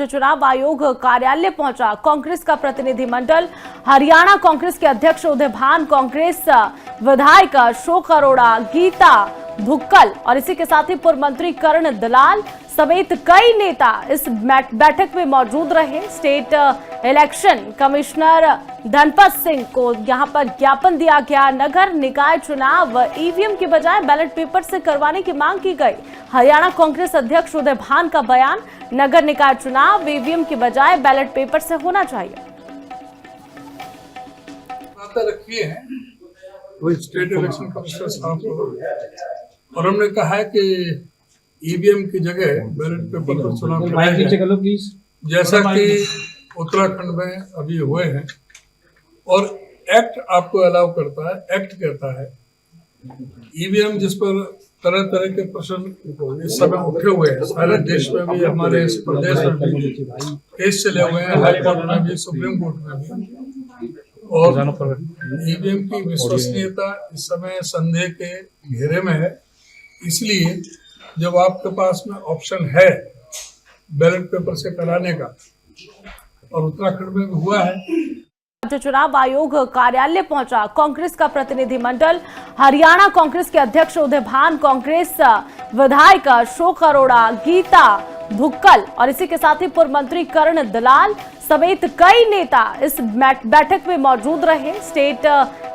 राज्य चुनाव आयोग कार्यालय पहुंचा कांग्रेस का प्रतिनिधिमंडल। हरियाणा कांग्रेस के अध्यक्ष उदय भान, कांग्रेस विधायक अशोक अरोड़ा, गीता भुक्कल और इसी के साथ ही पूर्व मंत्री कर्ण दलाल समेत कई नेता इस बैठक में मौजूद रहे। State election commissioner Dhanpat Singh को यहां पर ज्ञापन दिया गया। नगर निकाय चुनाव ईवीएम की बजाय बैलेट पेपर से करवाने की मांग की गई। हरियाणा कांग्रेस अध्यक्ष उदय भान का बयान, नगर निकाय चुनाव ईवीएम की बजाय बैलेट पेपर से होना चाहिए। रखी है वही स्टेट इलेक्शन कमिश्नर साहब को, और हमने कहा है कि ईवीएम की जगह बैलेट पेपर पर चुनाव कराया जाए, जैसा कि उत्तराखंड में अभी हुए हैं। और एक्ट आपको अलाउ करता है, एक्ट कहता है ईवीएम जिस पर तरह तरह के प्रश्न इस समय उठे हुए हैं, सारे देश में भी, हमारे इस प्रदेश में भी केस चले हुए हैं, हाई कोर्ट में भी, सुप्रीम कोर्ट में भी। और ईवीएम की विश्वसनीयता इस समय संदेह के घेरे में है। इसलिए जब आपके पास में ऑप्शन है बैलेट पेपर से कराने का, और उत्तराखंड में भी हुआ है। राज्य चुनाव आयोग कार्यालय पहुंचा कांग्रेस का प्रतिनिधिमंडल। हरियाणा कांग्रेस के अध्यक्ष उदय भान, कांग्रेस विधायक अशोक अरोड़ा, गीता भुक्कल और इसी के साथ ही पूर्व मंत्री कर्ण दलाल समेत कई नेता इस बैठक में मौजूद रहे। State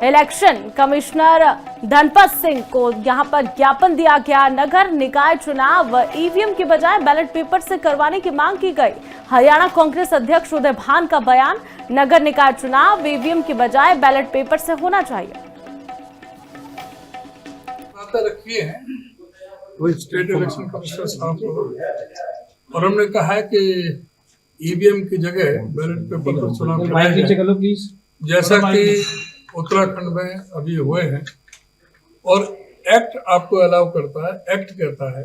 election commissioner Dhanpat Singh को यहां पर ज्ञापन दिया गया। नगर निकाय चुनाव ईवीएम की बजाय बैलेट पेपर से करवाने की मांग की गई। हरियाणा कांग्रेस अध्यक्ष उदय भान का बयान, नगर निकाय चुनाव ईवीएम की बजाय बैलेट पेपर से होना चाहिए। रखी है वही स्टेट इलेक्शन कमिश्नर साहब को, और हमने कहा है कि ईवीएम की जगह बैलेट पेपर पर चुनाव कराया जाए, जैसा कि उत्तराखंड में अभी हुए हैं। और एक्ट आपको अलाउ करता है, एक्ट कहता है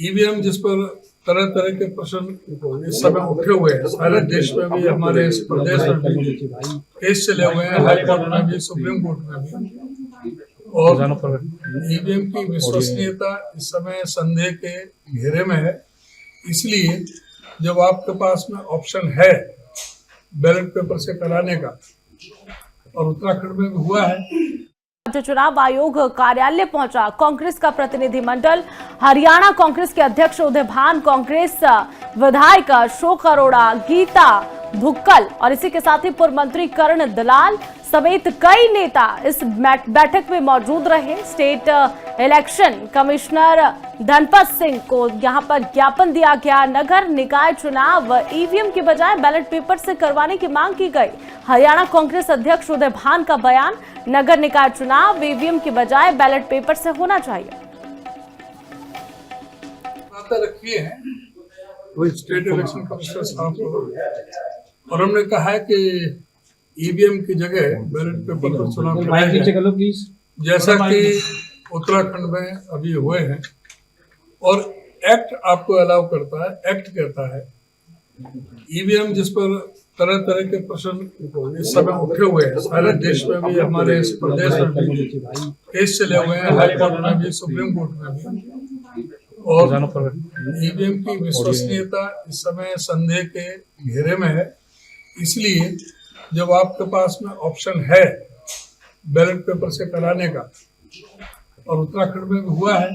ईवीएम जिस पर तरह तरह के प्रश्न इस समय उठे हुए हैं, सारे देश में भी, हमारे इस प्रदेश में भी केस चले हुए हैं, हाई कोर्ट में भी, सुप्रीम कोर्ट में भी। और ईवीएम की विश्वसनीयता इस समय संदेह के घेरे में है। इसलिए जब आपके पास में ऑप्शन है बैलेट पेपर से कराने का, और उत्तराखंड में भी हुआ है। राज्य चुनाव आयोग कार्यालय पहुंचा कांग्रेस का प्रतिनिधिमंडल। हरियाणा कांग्रेस के अध्यक्ष उदय भान, कांग्रेस विधायक अशोक अरोड़ा, गीता भुक्कल और इसी के साथ ही पूर्व मंत्री कर्ण दलाल समेत कई नेता इस बैठक में मौजूद रहे। State election commissioner Dhanpat Singh को यहां पर ज्ञापन दिया गया। नगर निकाय चुनाव ईवीएम की बजाय बैलेट पेपर से करवाने की मांग की गई। हरियाणा कांग्रेस अध्यक्ष उदय भान का बयान, नगर निकाय चुनाव ईवीएम की बजाय बैलेट पेपर से होना चाहिए। रखी है वही स्टेट इलेक्शन कमिश्नर साहब को, और हमने कहा है कि ईवीएम की जगह बैलेट पेपर पर चुनाव कराया जाए, जैसा कि उत्तराखंड में अभी हुए हैं। और एक्ट आपको अलाउ करता है, एक्ट कहता है ईवीएम जिस पर तरह तरह के प्रश्न इस समय उठे हुए हैं, सारे देश में भी, हमारे इस प्रदेश में भी केस चले हुए हैं, हाई कोर्ट में भी, सुप्रीम कोर्ट में भी। और ईवीएम की विश्वसनीयता इस समय संदेह के घेरे में है। इसलिए जब आपके पास में ऑप्शन है बैलेट पेपर से कराने का, और उत्तराखंड में भी हुआ है।